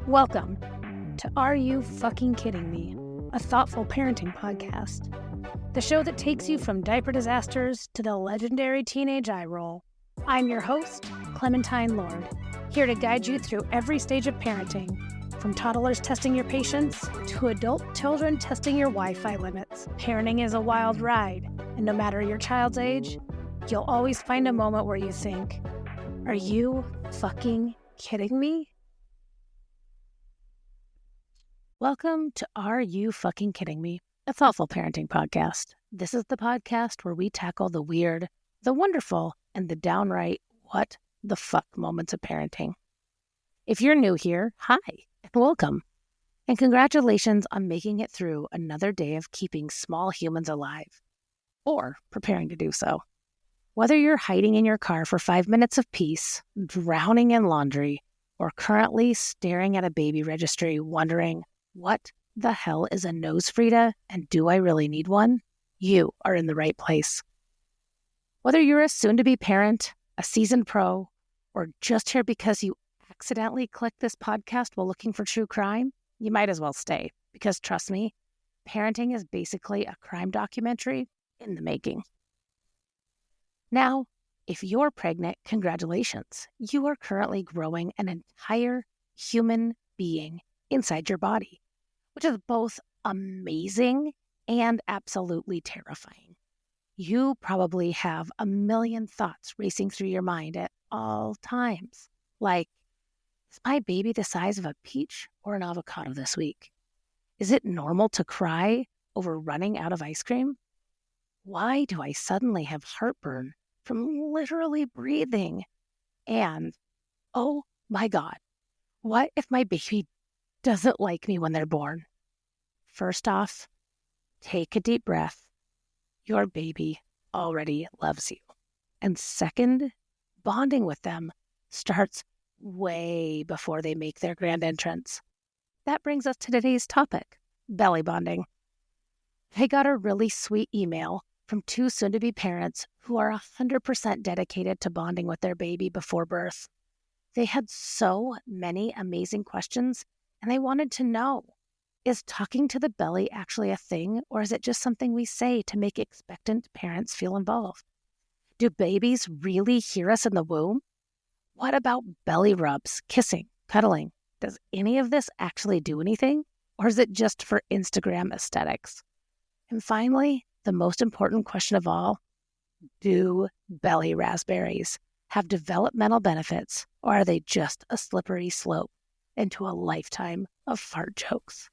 Welcome to Are You Fucking Kidding Me? A thoughtful parenting podcast. The show that takes you from diaper disasters to the legendary teenage eye roll. I'm your host, Clementine Lord, here to guide you through every stage of parenting, from toddlers testing your patience to adult children testing your Wi-Fi limits. Parenting is a wild ride, and no matter your child's age, you'll always find a moment where you think, are you fucking kidding me? Welcome to Are You Fucking Kidding Me? A thoughtful parenting podcast. This is the podcast where we tackle the weird, the wonderful, and the downright what the fuck moments of parenting. If you're new here, hi, and welcome. And congratulations on making it through another day of keeping small humans alive, or preparing to do so. Whether you're hiding in your car for 5 minutes of peace, drowning in laundry, or currently staring at a baby registry wondering, what the hell is a nose Frida, and do I really need one? You are in the right place. Whether you're a soon-to-be parent, a seasoned pro, or just here because you accidentally clicked this podcast while looking for true crime, you might as well stay, because trust me, parenting is basically a crime documentary in the making. Now, if you're pregnant, congratulations. You are currently growing an entire human being inside your body, which is both amazing and absolutely terrifying. You probably have a million thoughts racing through your mind at all times, like, is my baby the size of a peach or an avocado this week? Is it normal to cry over running out of ice cream? Why do I suddenly have heartburn from literally breathing? And, oh my God, what if my baby doesn't like me when they're born? First off, take a deep breath. Your baby already loves you. And second, bonding with them starts way before they make their grand entrance. That brings us to today's topic, belly bonding. I got a really sweet email from two soon-to-be parents who are 100% dedicated to bonding with their baby before birth. They had so many amazing questions, and they wanted to know, is talking to the belly actually a thing, or is it just something we say to make expectant parents feel involved? Do babies really hear us in the womb? What about belly rubs, kissing, cuddling? Does any of this actually do anything, or is it just for Instagram aesthetics? And finally, the most important question of all, do belly raspberries have developmental benefits, or are they just a slippery slope into a lifetime of fart jokes?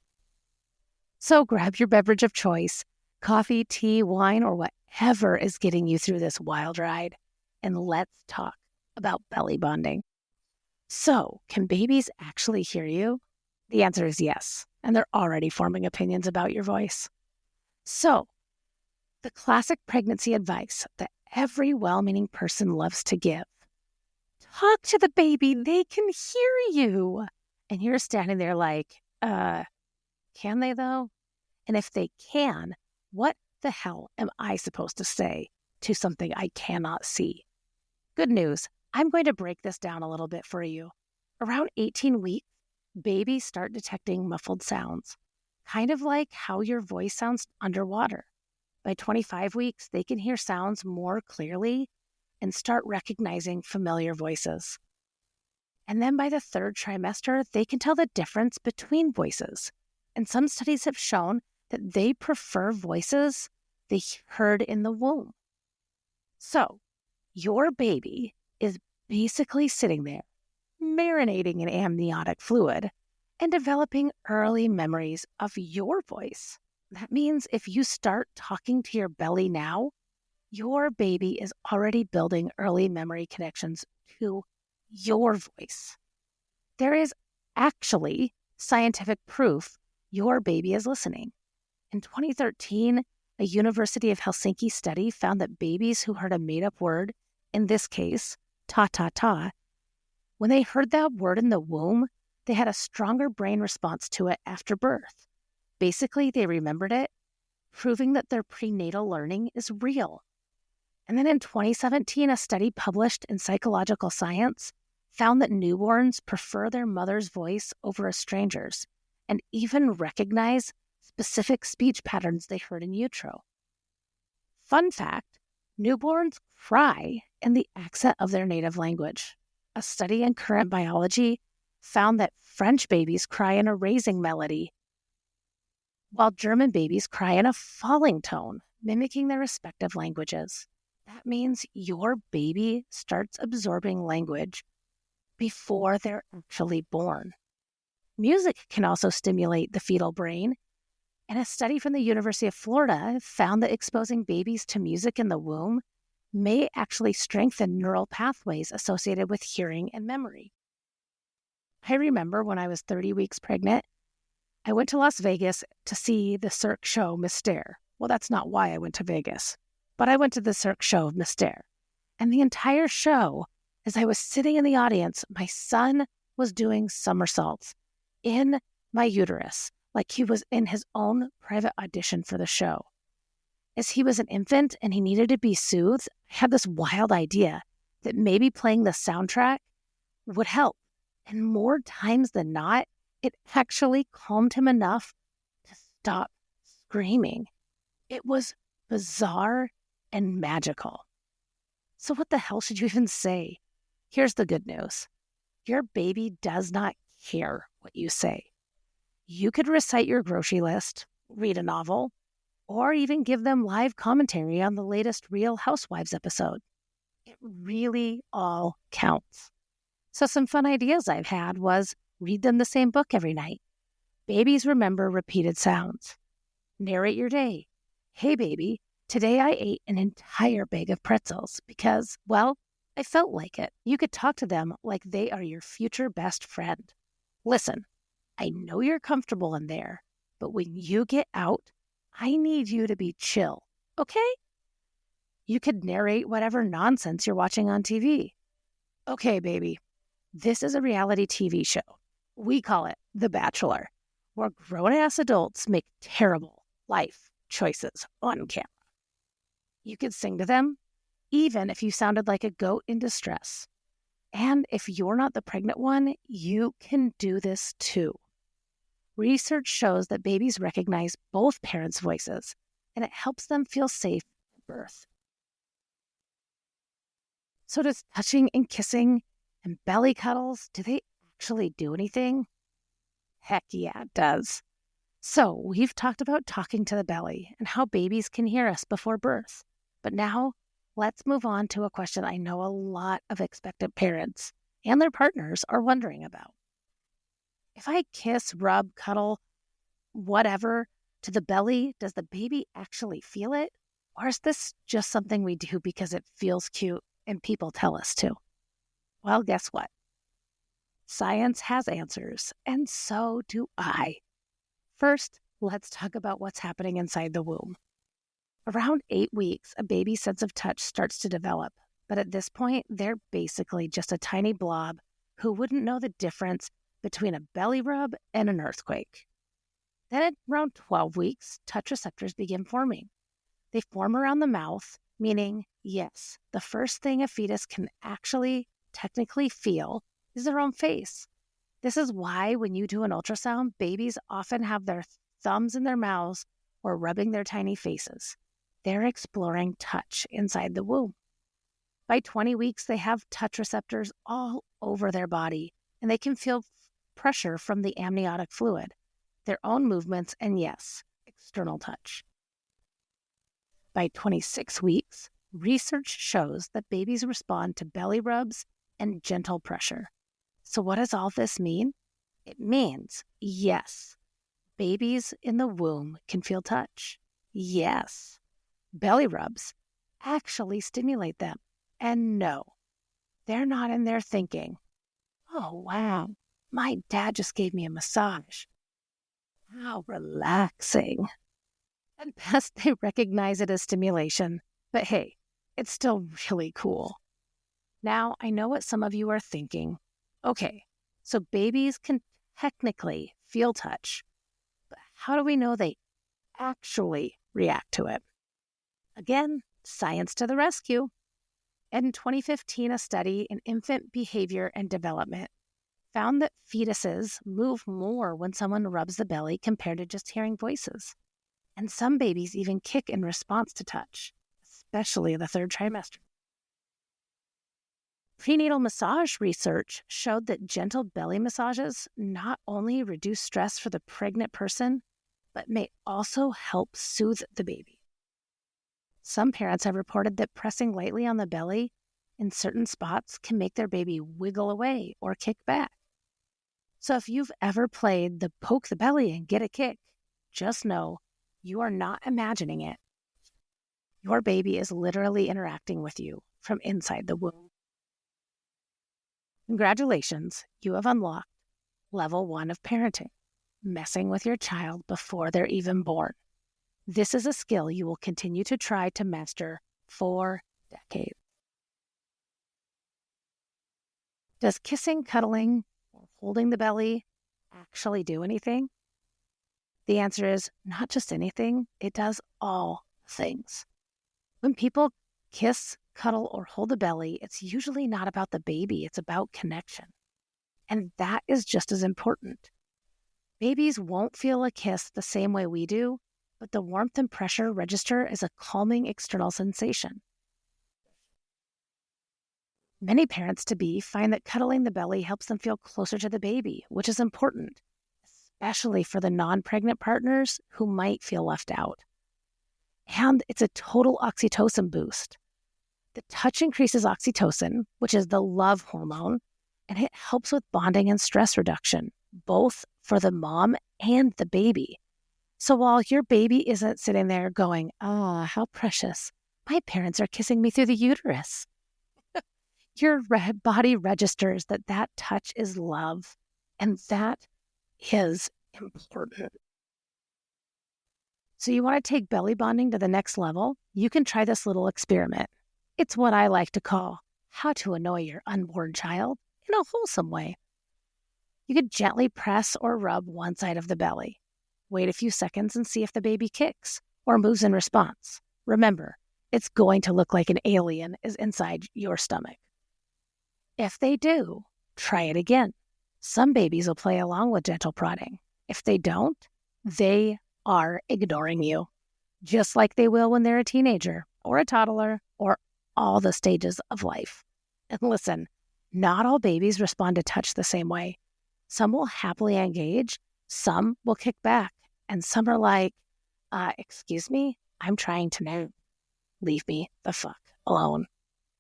So grab your beverage of choice, coffee, tea, wine, or whatever is getting you through this wild ride, and let's talk about belly bonding. So, can babies actually hear you? The answer is yes, and they're already forming opinions about your voice. So, the classic pregnancy advice that every well-meaning person loves to give. Talk to the baby, they can hear you. And you're standing there like, can they though? And if they can, what the hell am I supposed to say to something I cannot see? Good news, I'm going to break this down a little bit for you. Around 18 weeks, babies start detecting muffled sounds, kind of like how your voice sounds underwater. By 25 weeks, they can hear sounds more clearly and start recognizing familiar voices. And then by the third trimester, they can tell the difference between voices. And some studies have shown that they prefer voices they heard in the womb. So, your baby is basically sitting there, marinating in amniotic fluid and developing early memories of your voice. That means if you start talking to your belly now, your baby is already building early memory connections to your voice. There is actually scientific proof your baby is listening. In 2013, a University of Helsinki study found that babies who heard a made-up word, in this case, ta-ta-ta, when they heard that word in the womb, they had a stronger brain response to it after birth. Basically, they remembered it, proving that their prenatal learning is real. And then in 2017, a study published in Psychological Science found that newborns prefer their mother's voice over a stranger's and even recognize specific speech patterns they heard in utero. Fun fact, newborns cry in the accent of their native language. A study in Current Biology found that French babies cry in a raising melody, while German babies cry in a falling tone, mimicking their respective languages. That means your baby starts absorbing language before they're actually born. Music can also stimulate the fetal brain, and a study from the University of Florida found that exposing babies to music in the womb may actually strengthen neural pathways associated with hearing and memory. I remember when I was 30 weeks pregnant, I went to Las Vegas to see the Cirque show Mystère. Well, that's not why I went to Vegas, but I went to the Cirque show of Mystère. And the entire show, as I was sitting in the audience, my son was doing somersaults in my uterus, like he was in his own private audition for the show. As he was an infant and he needed to be soothed, I had this wild idea that maybe playing the soundtrack would help. And more times than not, it actually calmed him enough to stop screaming. It was bizarre and magical. So what the hell should you even say? Here's the good news. Your baby does not care what you say. You could recite your grocery list, read a novel, or even give them live commentary on the latest Real Housewives episode. It really all counts. So some fun ideas I've had was read them the same book every night. Babies remember repeated sounds. Narrate your day. Hey, baby, today I ate an entire bag of pretzels because, well, I felt like it. You could talk to them like they are your future best friend. Listen, I know you're comfortable in there, but when you get out, I need you to be chill, okay? You could narrate whatever nonsense you're watching on TV. Okay, baby, this is a reality TV show. We call it The Bachelor, where grown-ass adults make terrible life choices on camera. You could sing to them, even if you sounded like a goat in distress. And if you're not the pregnant one, you can do this too. Research shows that babies recognize both parents' voices, and it helps them feel safe at birth. So does touching and kissing and belly cuddles, do they actually do anything? Heck yeah, it does. So we've talked about talking to the belly and how babies can hear us before birth. But now let's move on to a question I know a lot of expectant parents and their partners are wondering about. If I kiss, rub, cuddle, whatever to the belly, does the baby actually feel it? Or is this just something we do because it feels cute and people tell us to? Well, guess what? Science has answers, and so do I. First, let's talk about what's happening inside the womb. Around 8 weeks, a baby's sense of touch starts to develop, but at this point, they're basically just a tiny blob who wouldn't know the difference between a belly rub and an earthquake. Then at around 12 weeks, touch receptors begin forming. They form around the mouth, meaning, yes, the first thing a fetus can actually technically feel is their own face. This is why when you do an ultrasound, babies often have their thumbs in their mouths or rubbing their tiny faces. They're exploring touch inside the womb. By 20 weeks, they have touch receptors all over their body, and they can feel pressure from the amniotic fluid, their own movements, and yes, external touch. By 26 weeks, research shows that babies respond to belly rubs and gentle pressure. So what does all this mean? It means, yes, babies in the womb can feel touch. Yes, belly rubs actually stimulate them. And no, they're not in there thinking, oh, wow, my dad just gave me a massage. How relaxing. At best, they recognize it as stimulation, but hey, it's still really cool. Now, I know what some of you are thinking. Okay, so babies can technically feel touch, but how do we know they actually react to it? Again, science to the rescue. In 2015, a study in infant behavior and development found that fetuses move more when someone rubs the belly compared to just hearing voices. And some babies even kick in response to touch, especially in the third trimester. Prenatal massage research showed that gentle belly massages not only reduce stress for the pregnant person, but may also help soothe the baby. Some parents have reported that pressing lightly on the belly in certain spots can make their baby wiggle away or kick back. So if you've ever played the poke the belly and get a kick, just know you are not imagining it. Your baby is literally interacting with you from inside the womb. Congratulations, you have unlocked level 1 of parenting, messing with your child before they're even born. This is a skill you will continue to try to master for decades. Does kissing, cuddling, or holding the belly actually do anything? The answer is not just anything, it does all things. When people kiss, cuddle, or hold the belly, it's usually not about the baby, it's about connection. And that is just as important. Babies won't feel a kiss the same way we do, but the warmth and pressure register as a calming external sensation. Many parents-to-be find that cuddling the belly helps them feel closer to the baby, which is important, especially for the non-pregnant partners who might feel left out. And it's a total oxytocin boost. The touch increases oxytocin, which is the love hormone, and it helps with bonding and stress reduction, both for the mom and the baby. So while your baby isn't sitting there going, how precious, my parents are kissing me through the uterus, your body registers that touch is love, and that is important. So you want to take belly bonding to the next level? You can try this little experiment. It's what I like to call how to annoy your unborn child in a wholesome way. You could gently press or rub one side of the belly. Wait a few seconds and see if the baby kicks or moves in response. Remember, it's going to look like an alien is inside your stomach. If they do, try it again. Some babies will play along with gentle prodding. If they don't, they are ignoring you, just like they will when they're a teenager or a toddler or all the stages of life. And listen, not all babies respond to touch the same way. Some will happily engage, some will kick back, and some are like, excuse me, I'm trying to know. Leave me the fuck alone.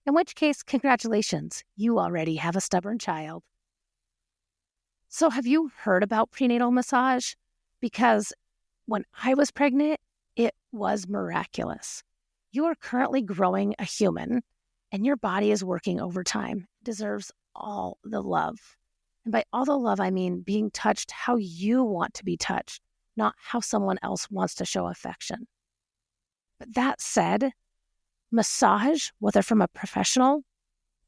In which case, congratulations, you already have a stubborn child. So have you heard about prenatal massage? Because when I was pregnant, it was miraculous. You are currently growing a human, and your body is working overtime. It deserves all the love. And by all the love, I mean being touched how you want to be touched, not how someone else wants to show affection. But that said, massage, whether from a professional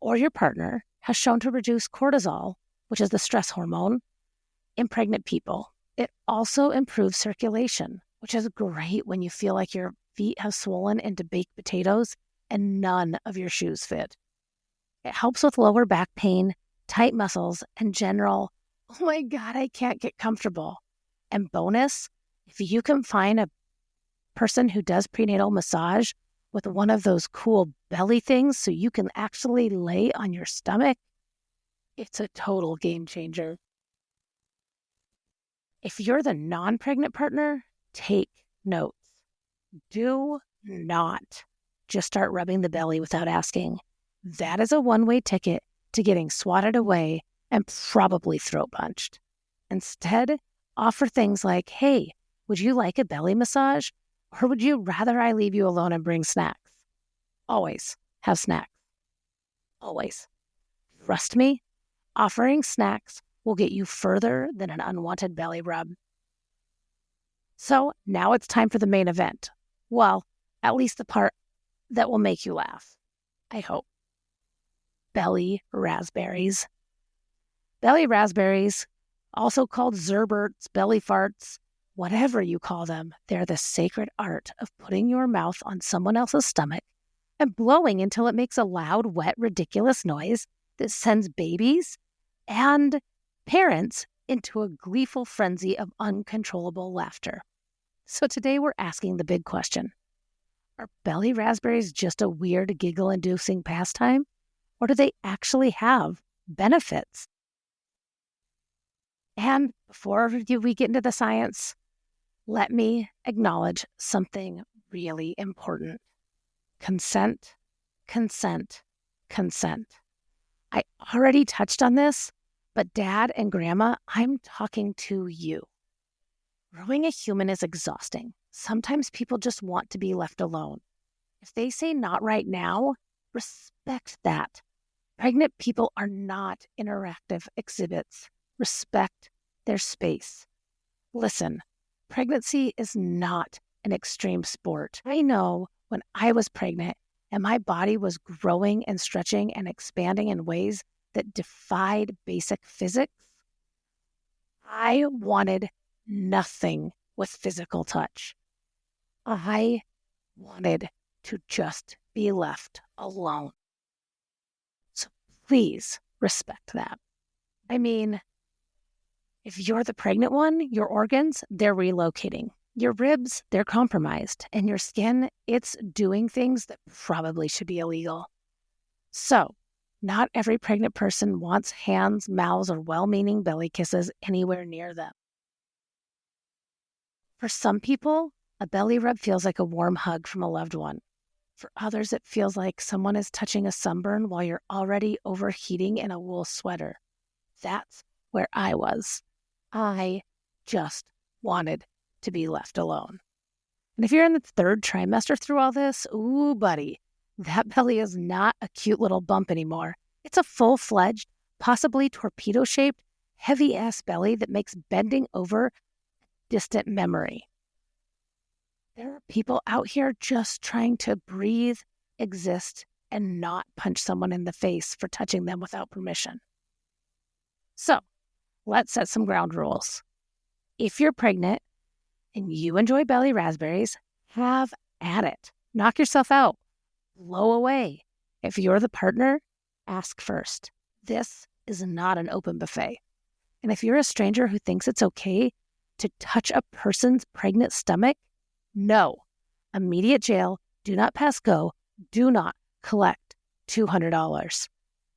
or your partner, has shown to reduce cortisol, which is the stress hormone, in pregnant people. It also improves circulation, which is great when you feel like your feet have swollen into baked potatoes and none of your shoes fit. It helps with lower back pain, tight muscles, and general, oh my God, I can't get comfortable. And bonus, if you can find a person who does prenatal massage with one of those cool belly things so you can actually lay on your stomach, it's a total game changer. If you're the non-pregnant partner, take notes. Do not just start rubbing the belly without asking. That is a one-way ticket to getting swatted away and probably throat punched. Instead, offer things like, hey, would you like a belly massage? Or would you rather I leave you alone and bring snacks? Always have snacks. Always. Trust me, offering snacks will get you further than an unwanted belly rub. So now it's time for the main event. Well, at least the part that will make you laugh. I hope. Belly raspberries. Belly raspberries, also called zerberts, belly farts, whatever you call them, they're the sacred art of putting your mouth on someone else's stomach and blowing until it makes a loud, wet, ridiculous noise that sends babies and parents into a gleeful frenzy of uncontrollable laughter. So today we're asking the big question. Are belly raspberries just a weird, giggle-inducing pastime? Or do they actually have benefits? And before we get into the science, let me acknowledge something really important. Consent, consent, consent. I already touched on this, but Dad and Grandma, I'm talking to you. Growing a human is exhausting. Sometimes people just want to be left alone. If they say not right now, respect that. Pregnant people are not interactive exhibits. Respect their space. Listen, pregnancy is not an extreme sport. I know when I was pregnant and my body was growing and stretching and expanding in ways that defied basic physics, I wanted nothing with physical touch. I wanted to just be left alone. So please respect that. I mean, if you're the pregnant one, your organs, they're relocating. Your ribs, they're compromised. And your skin, it's doing things that probably should be illegal. So, not every pregnant person wants hands, mouths, or well-meaning belly kisses anywhere near them. For some people, a belly rub feels like a warm hug from a loved one. For others, it feels like someone is touching a sunburn while you're already overheating in a wool sweater. That's where I was. I just wanted to be left alone. And if you're in the third trimester through all this, ooh, buddy, that belly is not a cute little bump anymore. It's a full-fledged, possibly torpedo-shaped, heavy-ass belly that makes bending over distant memory. There are people out here just trying to breathe, exist, and not punch someone in the face for touching them without permission. So, let's set some ground rules. If you're pregnant and you enjoy belly raspberries, have at it. Knock yourself out. Blow away. If you're the partner, ask first. This is not an open buffet. And if you're a stranger who thinks it's okay to touch a person's pregnant stomach, no. Immediate jail. Do not pass go. Do not collect $200.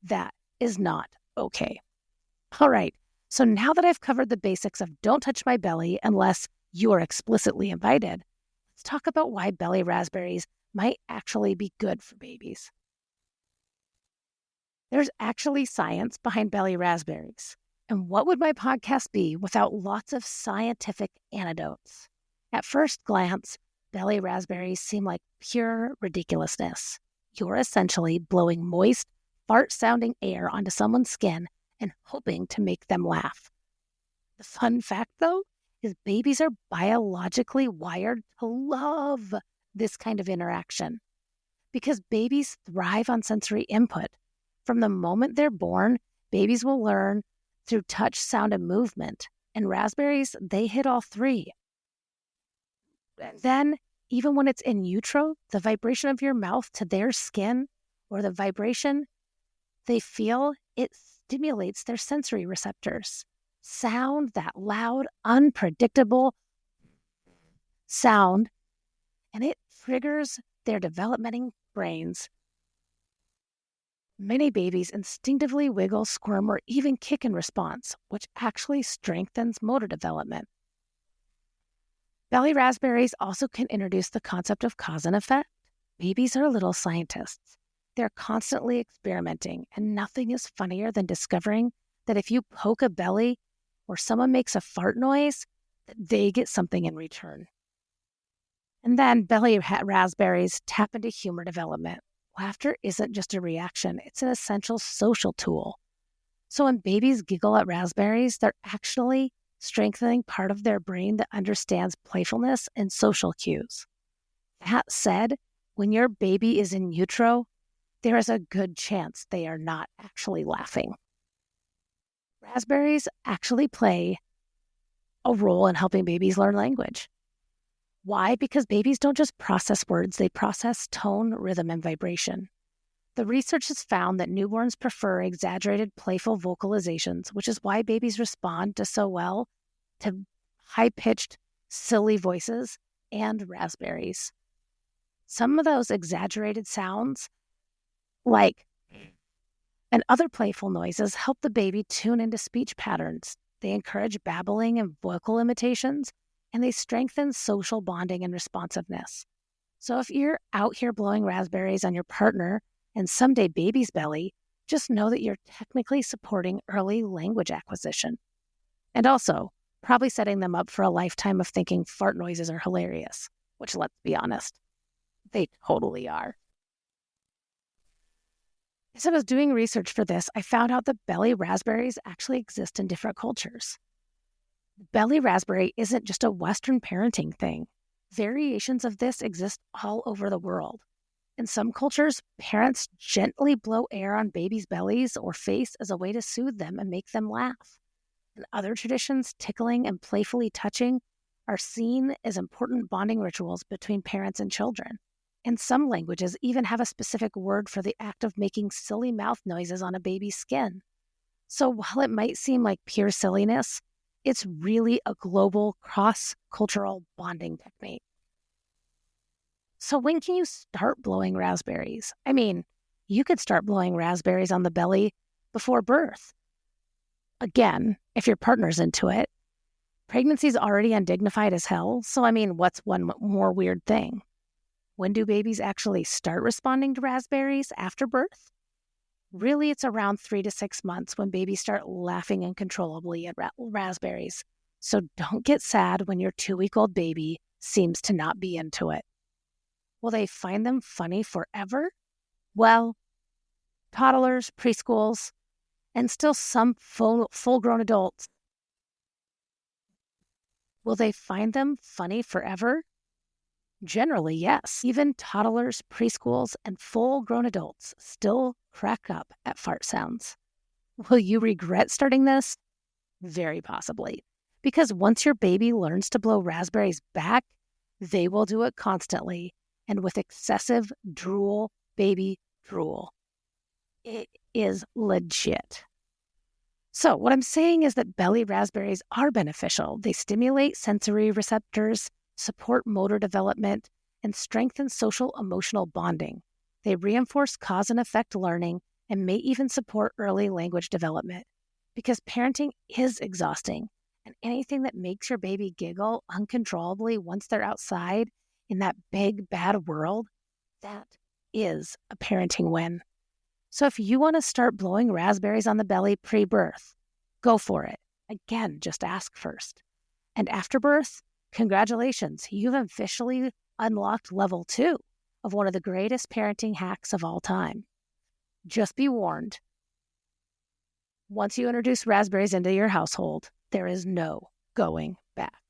That is not okay. All right. So now that I've covered the basics of don't touch my belly unless you are explicitly invited, let's talk about why belly raspberries might actually be good for babies. There's actually science behind belly raspberries. And what would my podcast be without lots of scientific anecdotes? At first glance, belly raspberries seem like pure ridiculousness. You're essentially blowing moist, fart-sounding air onto someone's skin and hoping to make them laugh. The fun fact, though, is babies are biologically wired to love this kind of interaction because babies thrive on sensory input. From the moment they're born, babies will learn through touch, sound, and movement. And raspberries, they hit all three. And then, even when it's in utero, the vibration of your mouth to their skin or the vibration they feel, it stimulates their sensory receptors. Sound, that loud, unpredictable sound, and it triggers their developmental brains. Many babies instinctively wiggle, squirm, or even kick in response, which actually strengthens motor development. Belly raspberries also can introduce the concept of cause and effect. Babies are little scientists. They're constantly experimenting, and nothing is funnier than discovering that if you poke a belly or someone makes a fart noise, they get something in return. And then belly raspberries tap into humor development. Laughter isn't just a reaction, it's an essential social tool. So when babies giggle at raspberries, they're actually strengthening part of their brain that understands playfulness and social cues. That said, when your baby is in utero, there is a good chance they are not actually laughing. Raspberries actually play a role in helping babies learn language. Why? Because babies don't just process words, they process tone, rhythm, and vibration. The research has found that newborns prefer exaggerated, playful vocalizations, which is why babies respond so well to high-pitched, silly voices and raspberries. Some of those exaggerated sounds, like and other playful noises, help the baby tune into speech patterns. They encourage babbling and vocal imitations, and they strengthen social bonding and responsiveness. So if you're out here blowing raspberries on your partner and someday baby's belly, just know that you're technically supporting early language acquisition. And also, probably setting them up for a lifetime of thinking fart noises are hilarious, which, let's be honest, they totally are. As I was doing research for this, I found out that belly raspberries actually exist in different cultures. Belly raspberry isn't just a Western parenting thing. Variations of this exist all over the world. In some cultures, parents gently blow air on babies' bellies or face as a way to soothe them and make them laugh. In other traditions, tickling and playfully touching are seen as important bonding rituals between parents and children. And some languages even have a specific word for the act of making silly mouth noises on a baby's skin. So while it might seem like pure silliness, it's really a global, cross-cultural bonding technique. So when can you start blowing raspberries? I mean, you could start blowing raspberries on the belly before birth. Again, if your partner's into it. Pregnancy's already undignified as hell, so I mean, what's one more weird thing? When do babies actually start responding to raspberries after birth? Really, it's around 3 to 6 months when babies start laughing uncontrollably at raspberries. So don't get sad when your 2-week-old baby seems to not be into it. Will they find them funny forever? Well, toddlers, preschools, and still some full-grown adults. Will they find them funny forever? Generally, yes. Even toddlers, preschools, and full-grown adults still crack up at fart sounds. Will you regret starting this? Very possibly. Because once your baby learns to blow raspberries back, they will do it constantly and with excessive baby drool. It is legit. So what I'm saying is that belly raspberries are beneficial. They stimulate sensory receptors, support motor development, and strengthen social emotional bonding. They reinforce cause and effect learning and may even support early language development. Because parenting is exhausting, and anything that makes your baby giggle uncontrollably once they're outside in that big, bad world, that is a parenting win. So if you want to start blowing raspberries on the belly pre-birth, go for it. Again, just ask first. And after birth, congratulations, you've officially unlocked level 2 of one of the greatest parenting hacks of all time. Just be warned, once you introduce raspberries into your household, there is no going back.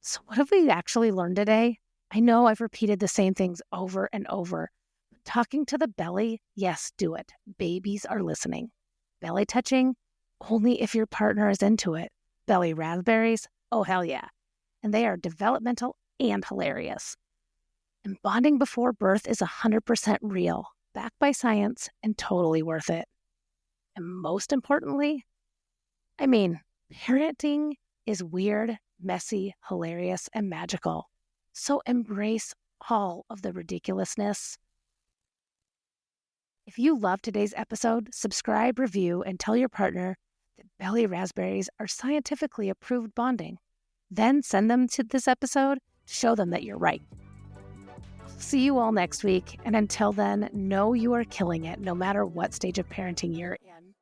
So what have we actually learned today? I know I've repeated the same things over and over. Talking to the belly, yes, do it. Babies are listening. Belly touching, only if your partner is into it. Belly raspberries, oh hell yeah. And they are developmental and hilarious. And bonding before birth is 100% real, backed by science, and totally worth it. And most importantly, parenting is weird, messy, hilarious, and magical. So embrace all of the ridiculousness. If you loved today's episode, subscribe, review, and tell your partner that belly raspberries are scientifically approved bonding. Then send them to this episode to show them that you're right. See you all next week, and until then, know you are killing it no matter what stage of parenting you're in.